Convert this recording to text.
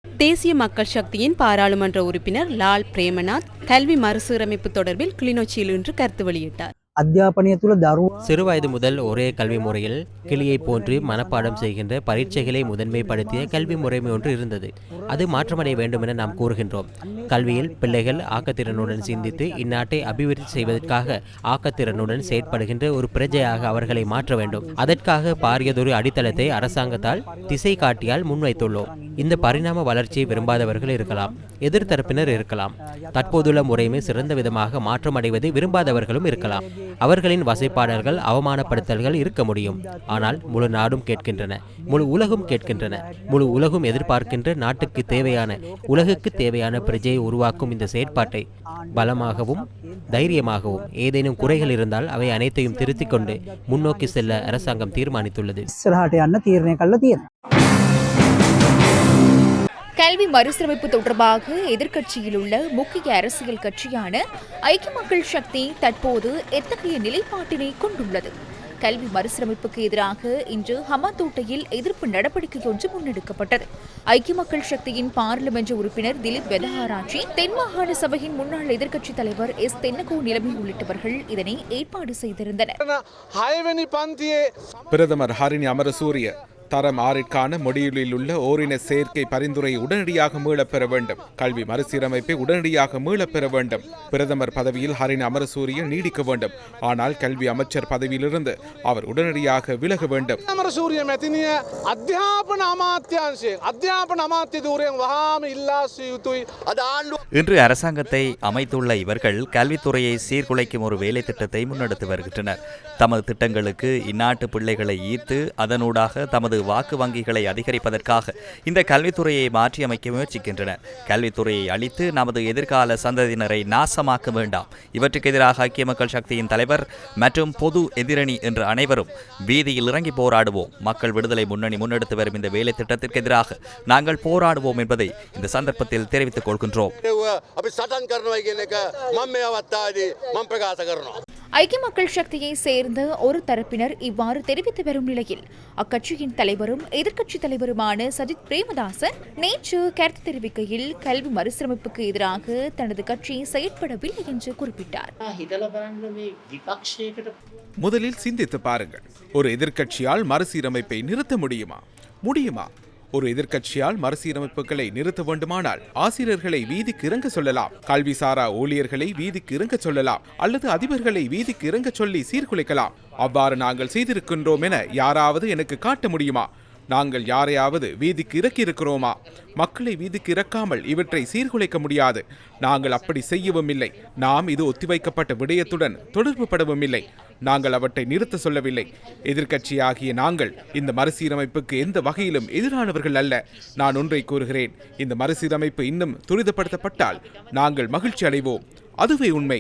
தேசிய மக்கள் சக்தியின் பாராளுமன்ற உறுப்பினர் லால் பிரேமநாத் கல்வி மறுசீரமைப்பு தொடர்பில் கிளிநொச்சியில் இன்று கருத்து வெளியிட்டார். சிறுவயது முதல் ஒரே கல்வி முறையில் கிளியை போன்று மனப்பாடம் செய்கின்ற பரீட்சைகளை முதன்மைப்படுத்திய கல்வி முறைமை ஒன்று இருந்தது. அது மாற்றமடைய வேண்டும் என நாம் கூறுகின்றோம். கல்வியில் பிள்ளைகள் ஆக்கத்திறனுடன் சிந்தித்து இந்நாட்டை அபிவிருத்தி செய்வதற்காக ஆக்கத்திறனுடன் செயற்படுகின்ற ஒரு பிரஜையாக அவர்களை மாற்ற வேண்டும். அதற்காக பாரியதொரு அடித்தளத்தை அரசாங்கத்தால் திசை காட்டியால் முன்வைத்துள்ளோம். இந்த பரிணாம வளர்ச்சியை விரும்பாதவர்கள் இருக்கலாம், எதிர்த்தரப்பினர் இருக்கலாம். தற்போதுள்ள முறைமை சிறந்த விதமாக மாற்றமடைவது விரும்பாதவர்களும் இருக்கலாம். அவர்களின் வசைப்பாடல்கள், அவமானப்படுத்தல்கள் இருக்க முடியும். ஆனால் முழு நாடும் கேட்கின்றன, முழு உலகும் கேட்கின்றன. முழு உலகும் எதிர்பார்க்கின்ற நாட்டுக்கு தேவையான, உலகுக்கு தேவையான பிரஜையை உருவாக்கும் இந்த செயற்பாட்டை பலமாகவும் தைரியமாகவும் ஏதேனும் குறைகள் இருந்தால் அவை அனைத்தையும் திருத்திக் கொண்டு முன்னோக்கி செல்ல அரசாங்கம் தீர்மானித்துள்ளது. கல்வி மறுசீரமைப்பு தொடர்பாக எதிர்க்கட்சியில் உள்ள முக்கிய அரசியல் கட்சியான ஐக்கிய மக்கள் சக்தி தற்போது எத்தகைய நிலைப்பாட்டினை கொண்டுள்ளது? கல்வி மறுசீரமைப்புக்கு எதிராக இன்று ஹமாந்தோட்டையில் எதிர்ப்பு நடவடிக்கை ஒன்று முன்னெடுக்கப்பட்டது. ஐக்கிய மக்கள் சக்தியின் பாராளுமன்ற உறுப்பினர் திலீப் வெதஹாராச்சி, தென் மாகாண சபையின் முன்னாள் எதிர்க்கட்சித் தலைவர் எஸ் தென்னகோ நிலைமை உள்ளிட்டவர்கள் இதனை ஏற்பாடு செய்திருந்தனர். பிரதமர் ஹரிணி அமரசூரிய தரம் 6ற்கான மொடியூலில் உள்ள ஓரின சேர்க்கை பரிந்துரையை உடனடியாக மீளப்பெற வேண்டும். கல்வி மறுசீரமைப்பை உடனடியாக மீளப்பெற வேண்டும். பிரதமர் பதவியில் ஹரிணி அமரசூரிய நீடிக்க வேண்டும். ஆனால் கல்வி அமைச்சர் பதவியிலிருந்து அவர் உடனடியாக விலக வேண்டும். இன்று அரசாங்கத்தை அமைத்துள்ள இவர்கள் கல்வித்துறையை சீர்குலைக்கும் ஒரு வேலை திட்டத்தை முன்னெடுத்து வருகின்றனர். தமது திட்டங்களுக்கு இந்நாட்டு பிள்ளைகளை ஈர்த்து அதனூடாக தமது வாக்கு வங்கிகளை அதிகரிப்பதற்காக இந்த கல்வித்துறையை மாற்றியமைக்க முயற்சிக்கின்றனர். கல்வித்துறையை அழித்து நமது எதிர்கால சந்ததியினரை நாசமாக்க வேண்டாம். இவற்றுக்கு எதிராக ஐக்கிய மக்கள் சக்தியின் தலைவர் மற்றும் பொது எதிரணி என்ற அனைவரும் வீதியில் இறங்கி போராடுவோம். மக்கள் விடுதலை முன்னணி முன்னெடுத்து வரும் இந்த வேலை திட்டத்திற்கு எதிராக நாங்கள் போராடுவோம் என்பதை இந்த சந்தர்ப்பத்தில் தெரிவித்துக் கொள்கின்றோம். ஐக்கிய மக்கள் சக்தியை சேர்ந்த ஒரு தரப்பினர் இவ்வாறு தெரிவித்து வரும் நிலையில் அக்கட்சியின் தலைவரும் எதிர்க்கட்சித் தலைவருமான சஜித் பிரேமதாச நேற்று கருத்து தெரிவிக்கையில் கல்வி மறுசீரமைப்புக்கு எதிராக தனது கட்சி செயற்படவில்லை என்று குறிப்பிட்டார். முதலில் சிந்தித்து பாருங்கள், ஒரு எதிர்க்கட்சியால் மறுசீரமைப்பை நிறுத்த முடியுமா? ஒரு எதிர்க்கட்சியால் மறுசீரமைப்புகளை நிறுத்த வேண்டுமானால் ஆசிரியர்களை வீதிக்கு இறங்க சொல்லலாம், கல்விசாரா ஊழியர்களை வீதிக்கு இறங்க சொல்லலாம், அல்லது அதிபர்களை வீதிக்கு இறங்க சொல்லி சீர்குலைக்கலாம். அவ்வாறு நாங்கள் செய்திருக்கின்றோம் என யாராவது எனக்கு காட்ட முடியுமா? நாங்கள் யாரையாவது வீதிக்கு இறக்கி இருக்கிறோமா? மக்களை வீதிக்கு இறக்காமல் இவற்றை சீர்குலைக்க முடியாது. நாங்கள் அப்படி செய்யவும் இல்லை. நாம் இது ஒத்திவைக்கப்பட்ட விடயத்துடன் தொடர்பு படவும் இல்லை. நாங்கள் அவற்றை நிறுத்த சொல்லவில்லை. எதிர்க்கட்சியாகிய நாங்கள் இந்த மறுசீரமைப்புக்கு எந்த வகையிலும் எதிரானவர்கள் அல்ல. நான் ஒன்றை கூறுகிறேன், இந்த மறுசீரமைப்பு இன்னும் துரிதப்படுத்தப்பட்டால் நாங்கள் மகிழ்ச்சி அடைவோம். அதுவே உண்மை.